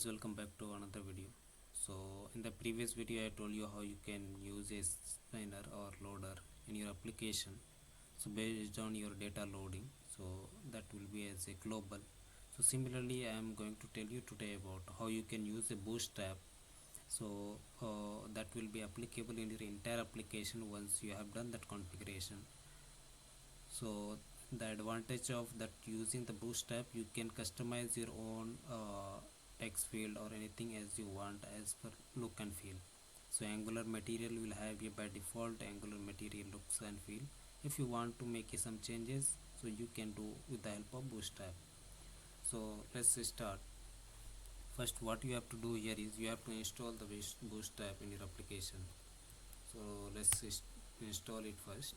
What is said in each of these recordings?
Welcome back to another video. So in the previous video I told you how you can use a spinner or loader in your application, so based on your data loading, so that will be as a global. So similarly I am going to tell you today about how you can use a Bootstrap, so that will be applicable in your entire application once you have done that configuration. So the advantage of that, using the Bootstrap, you can customize your own text field or anything as you want as per look and feel. So Angular material will have a by default Angular material looks and feel. If you want to make some changes, so you can do with the help of Bootstrap. So let's start. First, what you have to do here is you have to install the Bootstrap in your application. So let's install it first.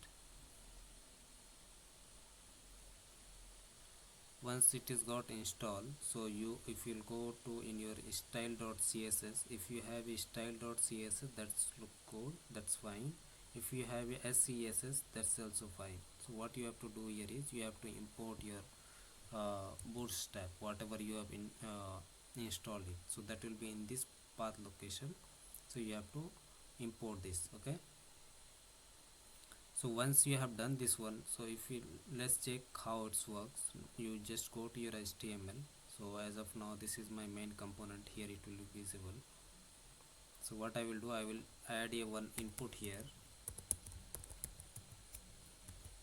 Once it is got installed, so you, if you'll go to in your style.css, if you have a style.css, that's look good, that's fine. If you have a scss, that's also fine. So what you have to do here is you have to import your Bootstrap, whatever you have installed it, so that will be in this path location. So you have to import this. Okay, so once you have done this one, so if you, let's check how it works. You just go to your HTML. So as of now this is my main component, here it will be visible. So what I will do, I will add a one input here.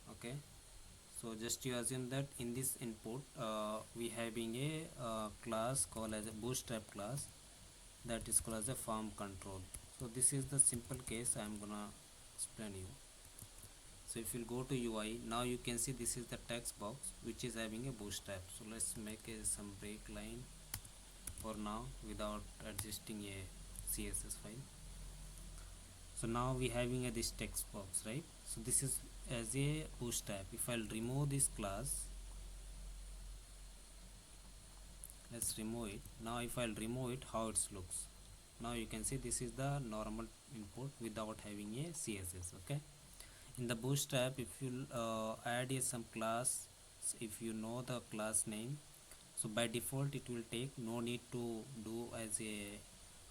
Okay, so just you assume that in this input we having a class called as a Bootstrap class, that is called as a form control. So this is the simple case I am gonna explain you. So if you go to UI, now you can see this is the text box which is having a Bootstrap. So let's make some break line for now without adjusting a CSS file. So now we having this text box, right? So this is as a Bootstrap. If I'll remove this class, let's remove it. Now if I'll remove it, how it looks. Now you can see this is the normal input without having a CSS. Okay, in the Bootstrap, if you add some class, if you know the class name, so by default it will take, no need to do as a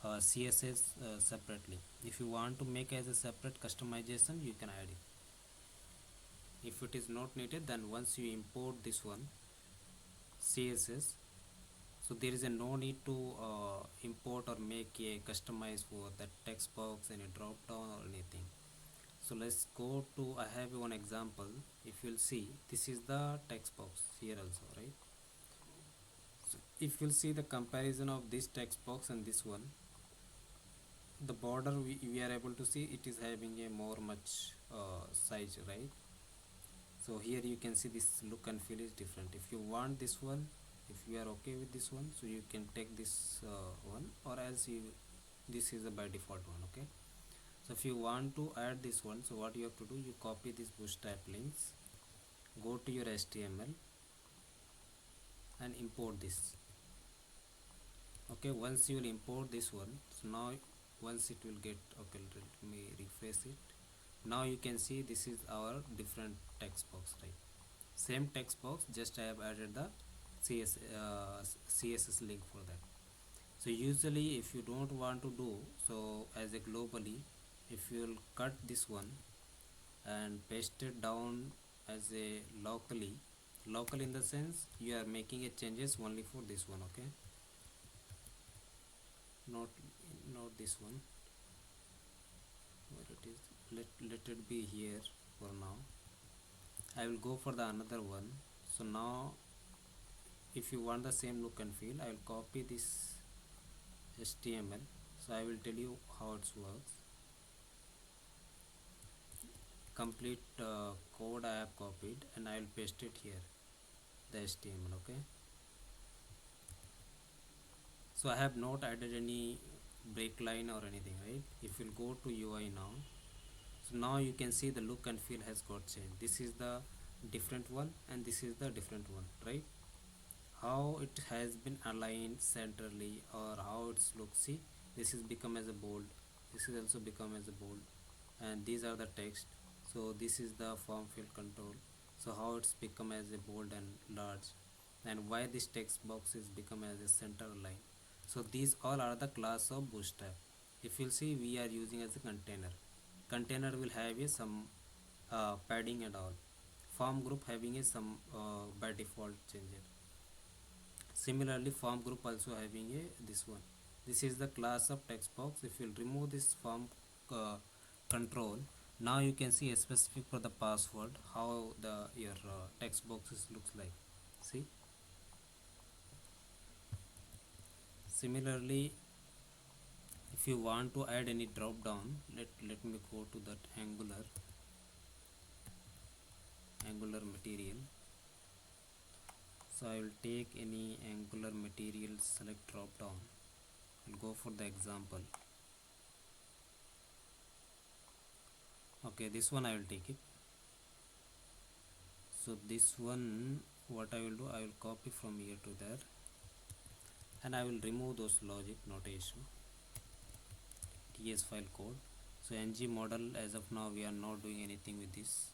CSS separately. If you want to make as a separate customization, you can add it. If it is not needed, then once you import this one CSS, so there is a no need to import or make a customize for that text box and a drop down or anything. So let's go to, I have one example. If you'll see, this is the text box here also, right? So if you'll see the comparison of this text box and this one, the border we are able to see it is having a more much size, right? So here you can see this look and feel is different. If you want this one, if you are okay with this one, so you can take this one, or else you, this is a by default one. Okay, so if you want to add this one, so what you have to do, you copy this Bootstrap links, go to your HTML and import this. Okay, once you will import this one, so now once it will get, okay, let me refresh it. Now you can see this is our different text box, right? Same text box, just I have added the CSS link for that. So usually if you don't want to do so as a globally, if you will cut this one and paste it down as a locally, local in the sense you are making a changes only for this one. Okay, not this one, where it is, let it be here for now. I will go for the another one. So now if you want the same look and feel, I will copy this HTML. So I will tell you how it works. Complete code I have copied and I will paste it here, the HTML. Okay, so I have not added any break line or anything, right? If you go to UI now, so now you can see the look and feel has got changed. This is the different one and this is the different one, right? How it has been aligned centrally, or how it's looks. See, this is become as a bold, this is also become as a bold, and these are the text. So this is the form field control, so how it's become as a bold and large, and why this text box is become as a center line. So these all are the class of Bootstrap. If you'll see, we are using as a container. Container will have a some padding and all. Form group having a some by default changer. Similarly, form group also having a this one. This is the class of text box. If you'll remove this form control, now you can see a specific for the password how the your text boxes looks like. See. Similarly, if you want to add any drop down, let me go to that angular material. So I will take any angular material, select drop down, and go for the example. Okay, this one I will take it. So this one, what I will do, I will copy from here to there, and I will remove those logic notation, ts file code. So ng model, as of now we are not doing anything with this.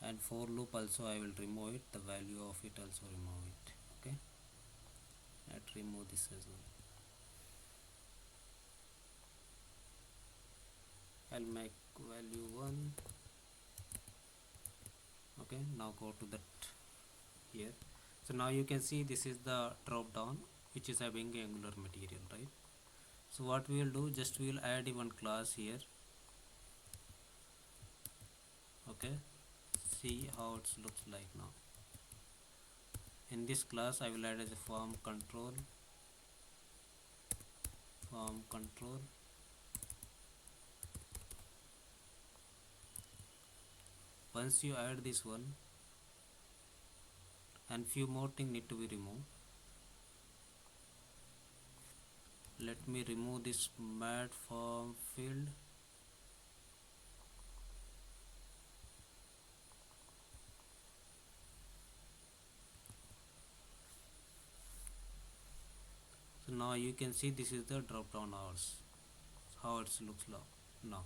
And for loop also I will remove it, the value of it also remove it. Okay, let's remove this as well. I'll make value 1. Okay, now go to that here. So now you can see this is the drop down which is having angular material, right? So what we will do, just we will add one class here. Okay, see how it looks like now. In this class I will add as a form control. Once you add this one, and few more things need to be removed. Let me remove this mat form field. So now you can see this is the drop down hours, how it looks like now.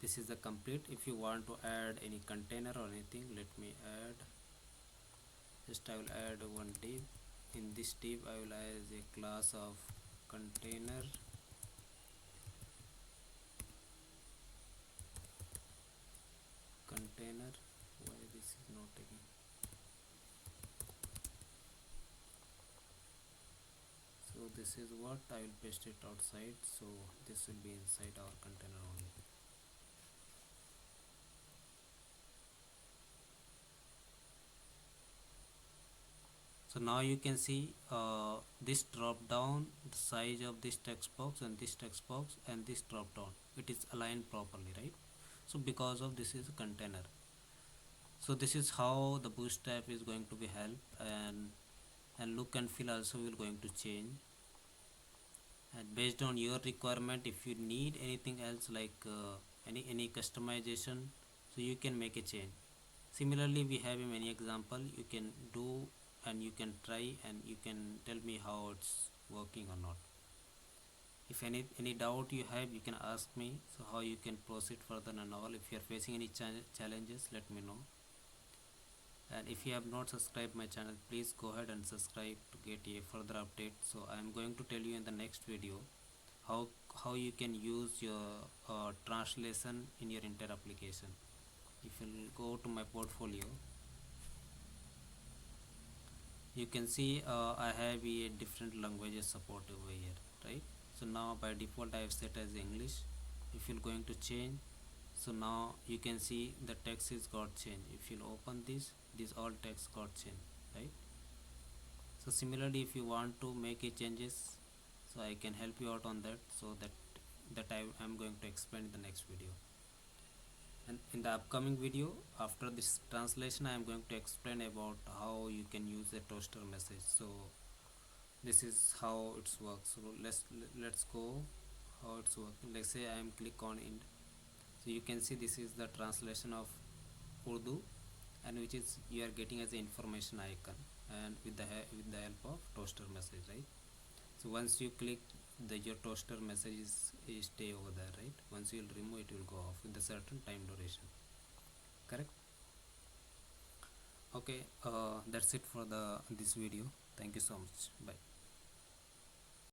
This is the complete. If you want to add any container or anything, let me add. Just I will add one div. In this div I will add a class of container. Why this is not taking? So this is what I will paste it outside, so this will be inside our container only. So now you can see this drop down, the size of this text box and this text box and this drop down, it is aligned properly, right? So because of this is a container. So this is how the Bootstrap is going to be help, and look and feel also will going to change. And based on your requirement, if you need anything else like any customization, so you can make a change. Similarly, we have many example you can do, and you can try, and you can tell me how it's working or not. If any doubt you have, you can ask me, so how you can proceed further and all. If you are facing any challenges, let me know. And if you have not subscribed my channel, please go ahead and subscribe to get a further update. So I am going to tell you in the next video how you can use your translation in your entire application. If you go to my portfolio, you can see I have a different languages support over here, right? So now by default I have set as English. If you're going to change, so now you can see the text is got changed. If you open this all text got changed, right? So similarly, if you want to make a changes, so I can help you out on that, so that I am going to explain in the next video. And in the upcoming video after this translation, I am going to explain about how you can use a toaster message. So this is how it's works. So let's go how it's working. Let's say I am click on Ind. So you can see this is the translation of Urdu, and which is you are getting as an information icon, and with the help of toaster message, right? So once you click, your toaster message is stay over there, right? Once you will remove it, will go off with a certain time duration. Correct? Okay, that's it for this video. Thank you so much. Bye.